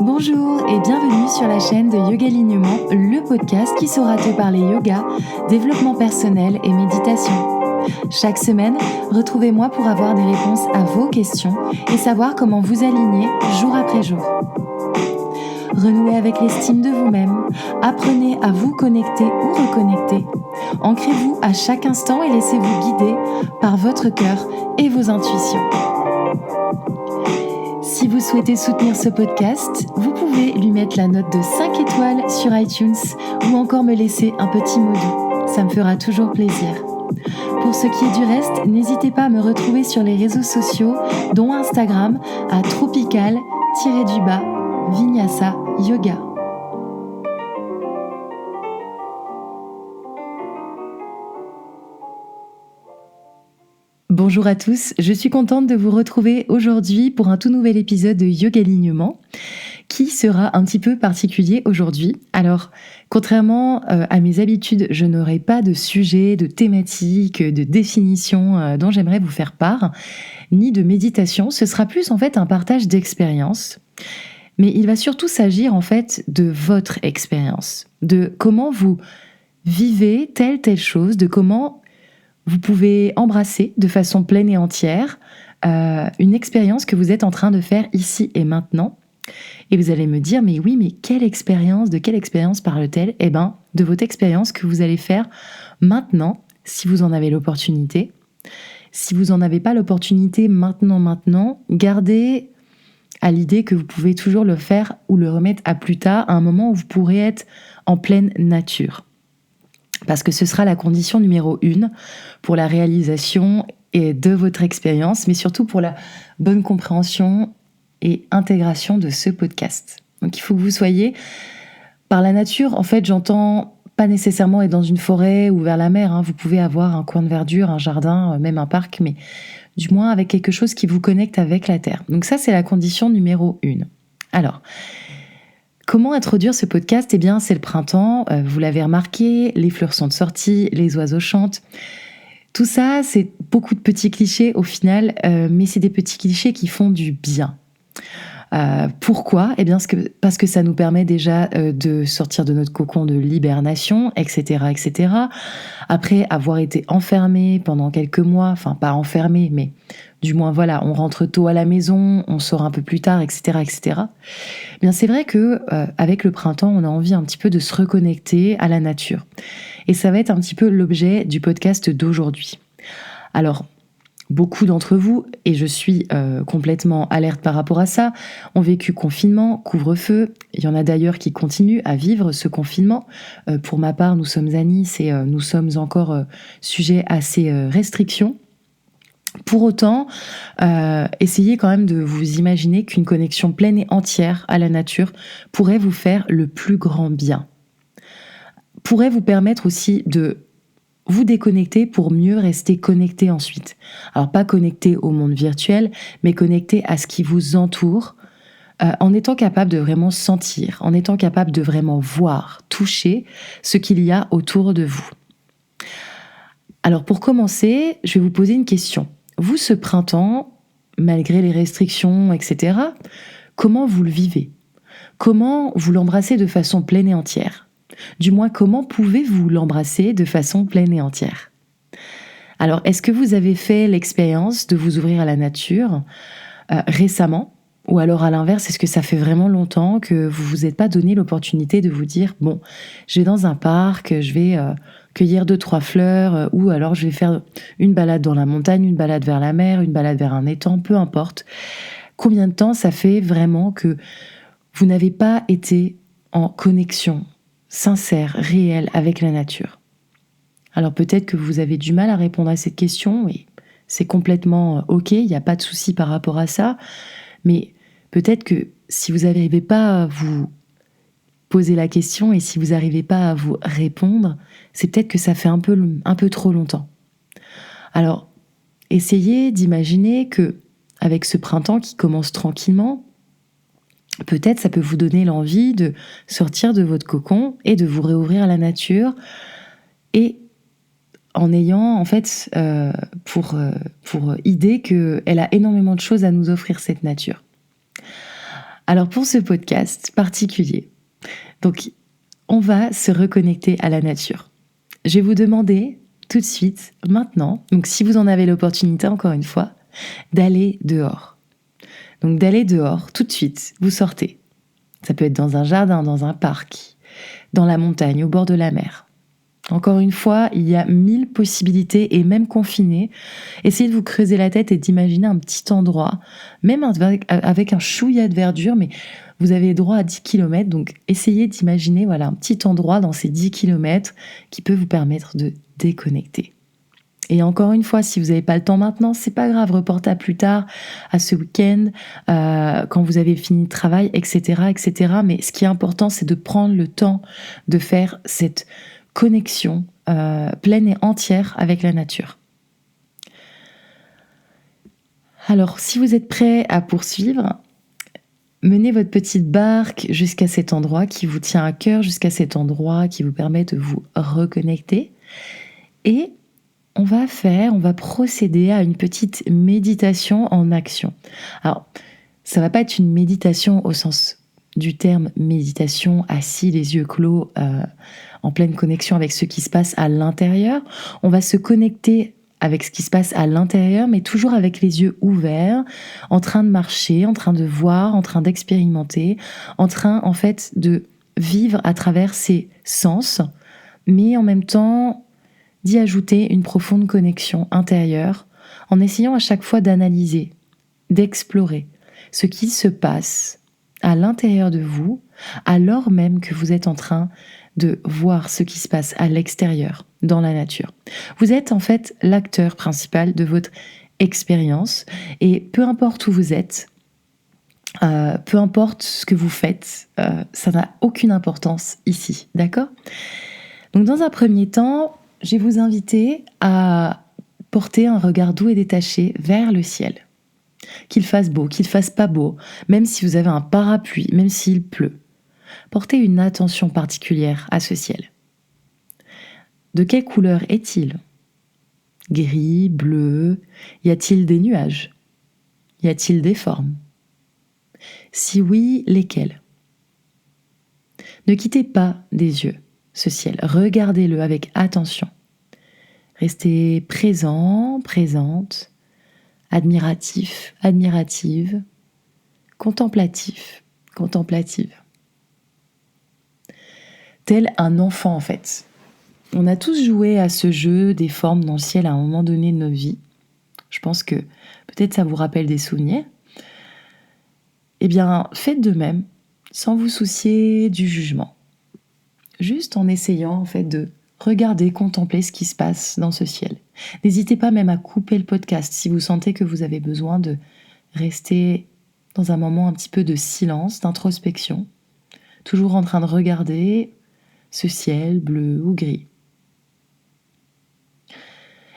Bonjour et bienvenue sur la chaîne de Yoga Alignement, le podcast qui saura te parler yoga, développement personnel et méditation. Chaque semaine, retrouvez-moi pour avoir des réponses à vos questions et savoir comment vous aligner jour après jour. Renouez avec l'estime de vous-même, apprenez à vous connecter ou reconnecter. Ancrez-vous à chaque instant et laissez-vous guider par votre cœur et vos intuitions. Si vous souhaitez soutenir ce podcast, vous pouvez lui mettre la note de 5 étoiles sur iTunes ou encore me laisser un petit mot doux. Ça me fera toujours plaisir. Pour ce qui est du reste, n'hésitez pas à me retrouver sur les réseaux sociaux, dont Instagram à tropical-vinyasa yoga. Bonjour à tous, je suis contente de vous retrouver aujourd'hui pour un tout nouvel épisode de Yoga Alignement qui sera un petit peu particulier aujourd'hui. Alors, contrairement à mes habitudes, je n'aurai pas de sujet, de thématique, de définition dont j'aimerais vous faire part, ni de méditation. Ce sera plus en fait un partage d'expérience. Mais il va surtout s'agir en fait de votre expérience, de comment vous vivez telle chose, de comment vous pouvez embrasser de façon pleine et entière une expérience que vous êtes en train de faire ici et maintenant. Et vous allez me dire, mais oui, mais quelle expérience, de quelle expérience parle-t-elle ? Eh bien, de votre expérience que vous allez faire maintenant, si vous en avez l'opportunité. Si vous n'en avez pas l'opportunité maintenant, gardez à l'idée que vous pouvez toujours le faire ou le remettre à plus tard, à un moment où vous pourrez être en pleine nature. Parce que ce sera la condition numéro 1 pour la réalisation de votre expérience, mais surtout pour la bonne compréhension et intégration de ce podcast. Donc il faut que vous soyez par la nature. En fait, j'entends pas nécessairement être dans une forêt ou vers la mer. Vous pouvez avoir un coin de verdure, un jardin, même un parc, mais du moins avec quelque chose qui vous connecte avec la terre. Donc ça, c'est la condition numéro 1. Alors, comment introduire ce podcast ? Eh bien, c'est le printemps, vous l'avez remarqué, les fleurs sont de sortie, les oiseaux chantent. Tout ça, c'est beaucoup de petits clichés au final, mais c'est des petits clichés qui font du bien. Pourquoi ? Eh bien, parce que ça nous permet déjà de sortir de notre cocon de l'hibernation, etc. Après avoir été enfermé pendant quelques mois, enfin pas enfermé, mais du moins voilà, on rentre tôt à la maison, on sort un peu plus tard, etc. Eh bien, c'est vrai que avec le printemps, on a envie un petit peu de se reconnecter à la nature. Et ça va être un petit peu l'objet du podcast d'aujourd'hui. Alors, beaucoup d'entre vous, et je suis complètement alerte par rapport à ça, ont vécu confinement, couvre-feu. Il y en a d'ailleurs qui continuent à vivre ce confinement. Pour ma part, nous sommes à Nice et nous sommes encore sujets à ces restrictions. Pour autant, essayez quand même de vous imaginer qu'une connexion pleine et entière à la nature pourrait vous faire le plus grand bien. Pourrait vous permettre aussi de vous déconnecter pour mieux rester connecté ensuite. Alors pas connecté au monde virtuel, mais connecté à ce qui vous entoure, en étant capable de vraiment sentir, en étant capable de vraiment voir, toucher ce qu'il y a autour de vous. Alors pour commencer, je vais vous poser une question. Vous, ce printemps, malgré les restrictions, etc., comment vous le vivez ? Comment vous l'embrassez de façon pleine et entière ? Du moins, comment pouvez-vous l'embrasser de façon pleine et entière ? Alors, est-ce que vous avez fait l'expérience de vous ouvrir à la nature récemment ? Ou alors, à l'inverse, est-ce que ça fait vraiment longtemps que vous vous êtes pas donné l'opportunité de vous dire « Bon, je vais dans un parc, je vais cueillir 2-3 fleurs, ou alors je vais faire une balade dans la montagne, une balade vers la mer, une balade vers un étang, peu importe. » Combien de temps ça fait vraiment que vous n'avez pas été en connexion sincère, réelle avec la nature ? Alors peut-être que vous avez du mal à répondre à cette question, et c'est complètement ok, il n'y a pas de souci par rapport à ça, mais peut-être que si vous n'arrivez pas à vous poser la question et si vous n'arrivez pas à vous répondre, c'est peut-être que ça fait un peu trop longtemps. Alors, essayez d'imaginer que avec ce printemps qui commence tranquillement, peut-être ça peut vous donner l'envie de sortir de votre cocon et de vous réouvrir à la nature, et en ayant en fait pour idée qu'elle a énormément de choses à nous offrir, cette nature. Alors pour ce podcast particulier, donc on va se reconnecter à la nature. Je vais vous demander tout de suite, maintenant, donc si vous en avez l'opportunité encore une fois, d'aller dehors. Donc d'aller dehors tout de suite, vous sortez. Ça peut être dans un jardin, dans un parc, dans la montagne, au bord de la mer. Encore une fois, il y a 1000 possibilités et même confiné. Essayez de vous creuser la tête et d'imaginer un petit endroit, même avec un chouïa de verdure, mais vous avez droit à 10 km, donc essayez d'imaginer un petit endroit dans ces 10 km qui peut vous permettre de déconnecter. Et encore une fois, si vous n'avez pas le temps maintenant, c'est pas grave, reportez à plus tard, à ce week-end, quand vous avez fini le travail, etc., etc. Mais ce qui est important, c'est de prendre le temps de faire cette connexion pleine et entière avec la nature. Alors, si vous êtes prêt à poursuivre, menez votre petite barque jusqu'à cet endroit qui vous tient à cœur, jusqu'à cet endroit qui vous permet de vous reconnecter. Et on va procéder à une petite méditation en action. Alors, ça va pas être une méditation au sens du terme méditation, assis, les yeux clos, en pleine connexion avec ce qui se passe à l'intérieur. On va se connecter avec ce qui se passe à l'intérieur, mais toujours avec les yeux ouverts, en train de marcher, en train de voir, en train d'expérimenter, en train, en fait, de vivre à travers ses sens, mais en même temps d'y ajouter une profonde connexion intérieure, en essayant à chaque fois d'analyser, d'explorer ce qui se passe à l'intérieur de vous, alors même que vous êtes en train de voir ce qui se passe à l'extérieur, dans la nature. Vous êtes en fait l'acteur principal de votre expérience, et peu importe où vous êtes, peu importe ce que vous faites, ça n'a aucune importance ici, d'accord ? Donc dans un premier temps, je vais vous inviter à porter un regard doux et détaché vers le ciel. Qu'il fasse beau, qu'il fasse pas beau, même si vous avez un parapluie, même s'il pleut. Portez une attention particulière à ce ciel. De quelle couleur est-il ? Gris, bleu ? Y a-t-il des nuages ? Y a-t-il des formes ? Si oui, lesquelles ? Ne quittez pas des yeux ce ciel, regardez-le avec attention. Restez présent, présente, admiratif, admirative, contemplatif, contemplative. Tel un enfant en fait. On a tous joué à ce jeu des formes dans le ciel à un moment donné de nos vies. Je pense que peut-être ça vous rappelle des souvenirs. Eh bien, faites de même, sans vous soucier du jugement. Juste en essayant en fait de regarder, contempler ce qui se passe dans ce ciel. N'hésitez pas même à couper le podcast si vous sentez que vous avez besoin de rester dans un moment un petit peu de silence, d'introspection, toujours en train de regarder ce ciel bleu ou gris.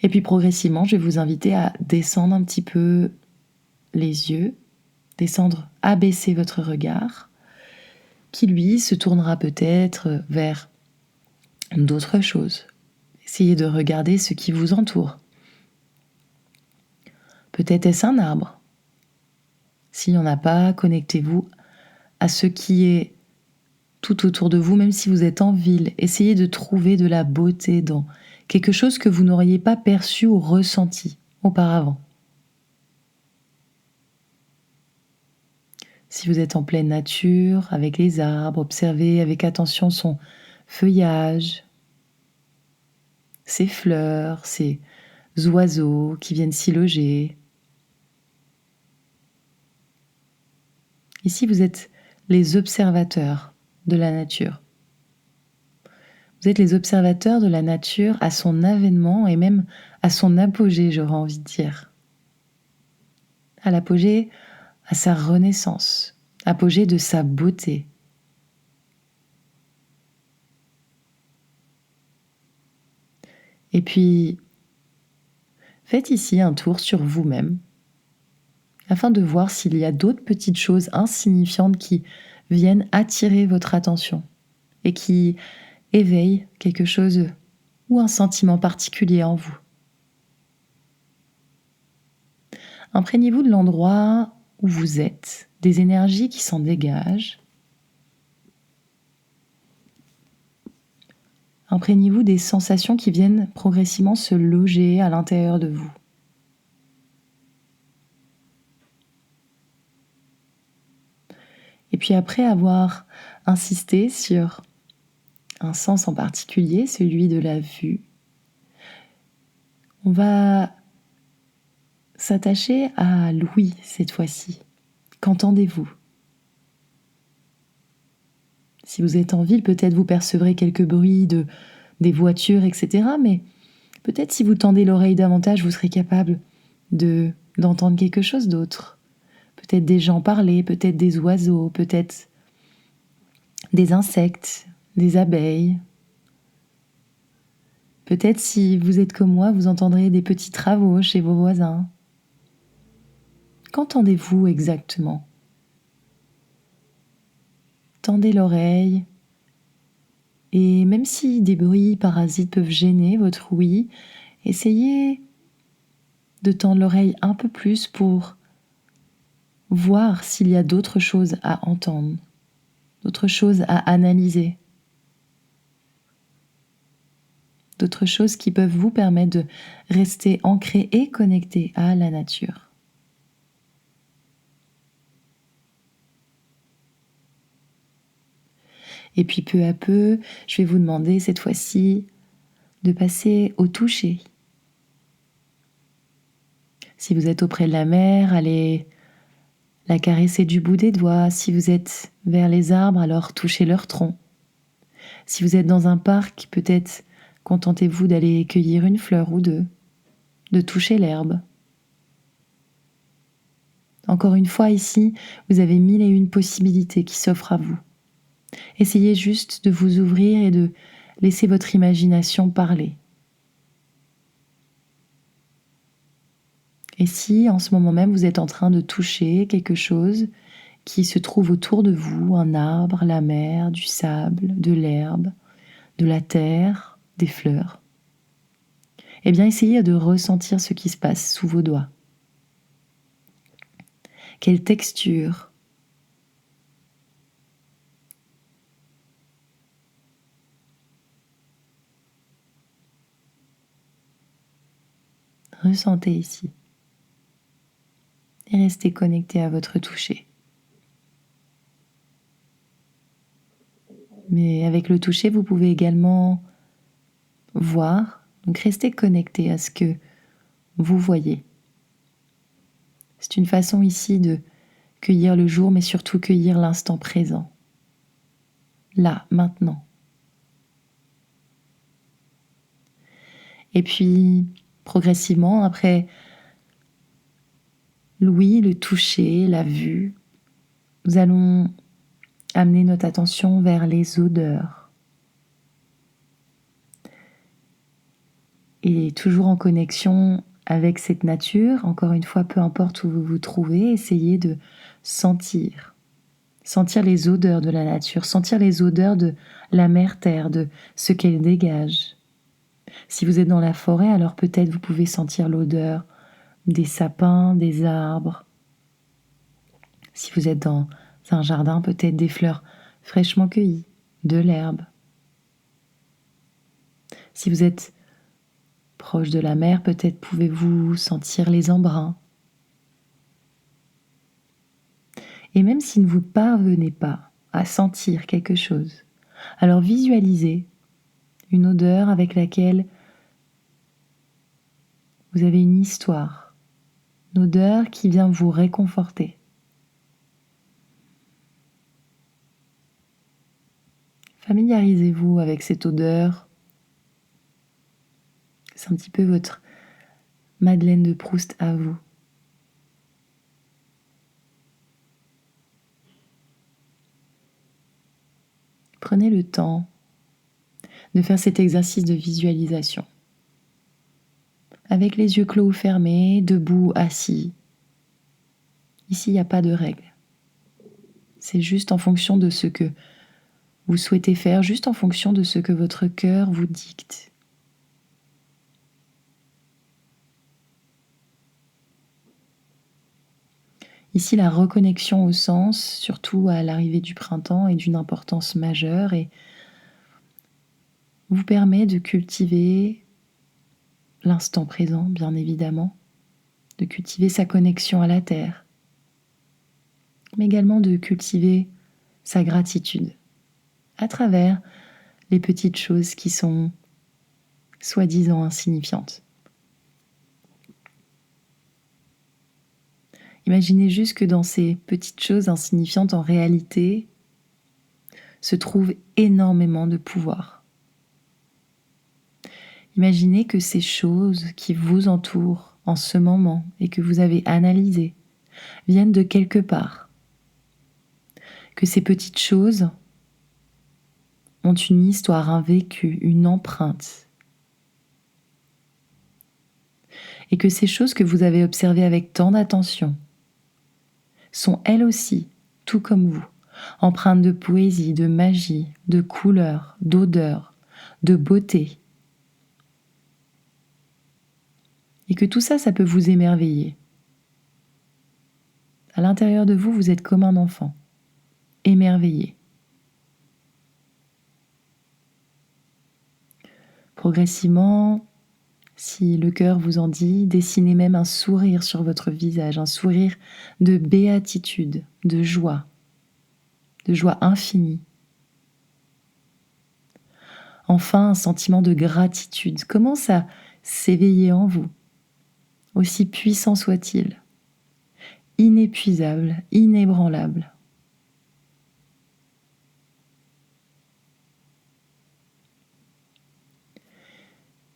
Et puis progressivement, je vais vous inviter à descendre un petit peu les yeux, abaisser votre regard, qui lui se tournera peut-être vers d'autres choses. Essayez de regarder ce qui vous entoure. Peut-être est-ce un arbre. S'il n'y en a pas, connectez-vous à ce qui est tout autour de vous, même si vous êtes en ville. Essayez de trouver de la beauté dans quelque chose que vous n'auriez pas perçu ou ressenti auparavant. Si vous êtes en pleine nature, avec les arbres, observez avec attention son feuillage, ses fleurs, ses oiseaux qui viennent s'y loger. Ici, vous êtes les observateurs de la nature. Vous êtes les observateurs de la nature à son avènement et même à son apogée, j'aurais envie de dire. À l'apogée, à sa renaissance, apogée de sa beauté. Et puis, faites ici un tour sur vous-même, afin de voir s'il y a d'autres petites choses insignifiantes qui viennent attirer votre attention et qui éveillent quelque chose ou un sentiment particulier en vous. Imprégnez-vous de l'endroit où vous êtes des énergies qui s'en dégagent. Imprégnez-vous des sensations qui viennent progressivement se loger à l'intérieur de vous. Et puis après avoir insisté sur un sens en particulier, celui de la vue, on va s'attacher à l'ouïe cette fois-ci. Qu'entendez-vous ? Si vous êtes en ville, peut-être vous percevrez quelques bruits des voitures, etc. Mais peut-être si vous tendez l'oreille davantage, vous serez capable d'entendre quelque chose d'autre. Peut-être des gens parler, peut-être des oiseaux, peut-être des insectes, des abeilles. Peut-être si vous êtes comme moi, vous entendrez des petits travaux chez vos voisins. Qu'entendez-vous exactement ? Tendez l'oreille et même si des bruits parasites peuvent gêner votre ouïe, essayez de tendre l'oreille un peu plus pour voir s'il y a d'autres choses à entendre, d'autres choses à analyser, d'autres choses qui peuvent vous permettre de rester ancré et connecté à la nature. Et puis peu à peu, je vais vous demander cette fois-ci de passer au toucher. Si vous êtes auprès de la mer, allez la caresser du bout des doigts. Si vous êtes vers les arbres, alors touchez leur tronc. Si vous êtes dans un parc, peut-être contentez-vous d'aller cueillir une fleur ou deux, de toucher l'herbe. Encore une fois, ici, vous avez 1001 possibilités qui s'offrent à vous. Essayez juste de vous ouvrir et de laisser votre imagination parler. Et si, en ce moment même, vous êtes en train de toucher quelque chose qui se trouve autour de vous, un arbre, la mer, du sable, de l'herbe, de la terre, des fleurs, eh bien, essayez de ressentir ce qui se passe sous vos doigts. Quelle texture ? Ressentez ici. Et restez connecté à votre toucher. Mais avec le toucher, vous pouvez également voir, donc restez connecté à ce que vous voyez. C'est une façon ici de cueillir le jour, mais surtout cueillir l'instant présent. Là, maintenant. Et puis, progressivement, après l'ouïe, le toucher, la vue, nous allons amener notre attention vers les odeurs. Et toujours en connexion avec cette nature, encore une fois, peu importe où vous vous trouvez, essayez de sentir les odeurs de la nature, sentir les odeurs de la mer-terre, de ce qu'elle dégage. Si vous êtes dans la forêt, alors peut-être vous pouvez sentir l'odeur des sapins, des arbres. Si vous êtes dans un jardin, peut-être des fleurs fraîchement cueillies, de l'herbe. Si vous êtes proche de la mer, peut-être pouvez-vous sentir les embruns. Et même si vous ne parvenez pas à sentir quelque chose, alors visualisez une odeur avec laquelle vous avez une histoire, une odeur qui vient vous réconforter. Familiarisez-vous avec cette odeur. C'est un petit peu votre Madeleine de Proust à vous. Prenez le temps de faire cet exercice de visualisation. Avec les yeux clos ou fermés, debout, assis. Ici, il n'y a pas de règle. C'est juste en fonction de ce que vous souhaitez faire, juste en fonction de ce que votre cœur vous dicte. Ici, la reconnexion au sens, surtout à l'arrivée du printemps, est d'une importance majeure et vous permet de cultiver l'instant présent, bien évidemment, de cultiver sa connexion à la terre, mais également de cultiver sa gratitude à travers les petites choses qui sont soi-disant insignifiantes. Imaginez juste que dans ces petites choses insignifiantes, en réalité, se trouve énormément de pouvoir. Imaginez que ces choses qui vous entourent en ce moment et que vous avez analysées viennent de quelque part. Que ces petites choses ont une histoire, un vécu, une empreinte. Et que ces choses que vous avez observées avec tant d'attention sont elles aussi, tout comme vous, empreintes de poésie, de magie, de couleurs, d'odeurs, de beauté. Et que tout ça, ça peut vous émerveiller. À l'intérieur de vous, vous êtes comme un enfant, émerveillé. Progressivement, si le cœur vous en dit, dessinez même un sourire sur votre visage, un sourire de béatitude, de joie infinie. Enfin, un sentiment de gratitude commence à s'éveiller en vous, aussi puissant soit-il, inépuisable, inébranlable.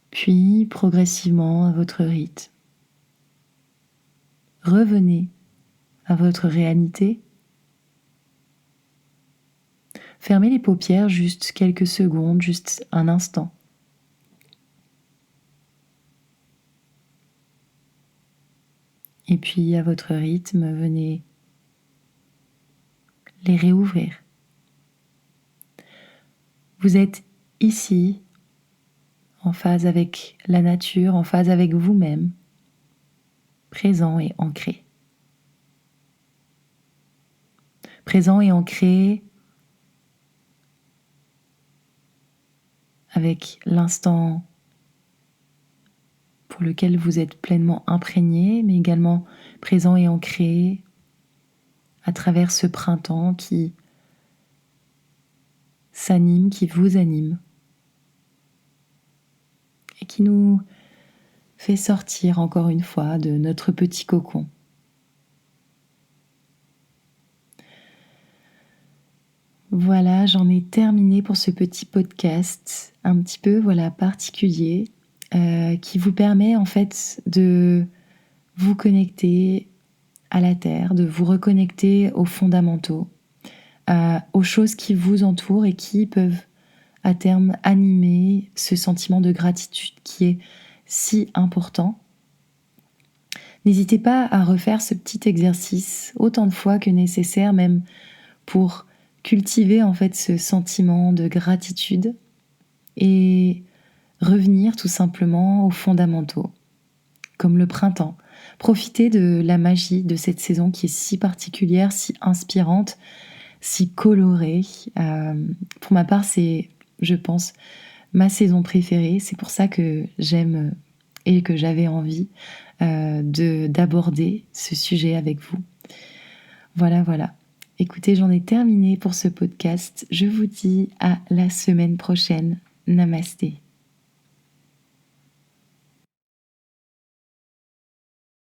Puis, progressivement, à votre rythme, revenez à votre réalité. Fermez les paupières juste quelques secondes, juste un instant. Et puis, à votre rythme, venez les réouvrir. Vous êtes ici, en phase avec la nature, en phase avec vous-même, présent et ancré. Présent et ancré avec l'instant pour lequel vous êtes pleinement imprégné, mais également présent et ancré à travers ce printemps qui s'anime, qui vous anime et qui nous fait sortir encore une fois de notre petit cocon. Voilà, j'en ai terminé pour ce petit podcast un petit peu particulier qui vous permet en fait de vous connecter à la terre, de vous reconnecter aux fondamentaux, aux choses qui vous entourent et qui peuvent à terme animer ce sentiment de gratitude qui est si important. N'hésitez pas à refaire ce petit exercice autant de fois que nécessaire, même pour cultiver en fait ce sentiment de gratitude et revenir tout simplement aux fondamentaux, comme le printemps. Profitez de la magie de cette saison qui est si particulière, si inspirante, si colorée. Pour ma part, c'est, je pense, ma saison préférée. C'est pour ça que j'aime et que j'avais envie d'aborder ce sujet avec vous. Voilà. Écoutez, j'en ai terminé pour ce podcast. Je vous dis à la semaine prochaine. Namasté.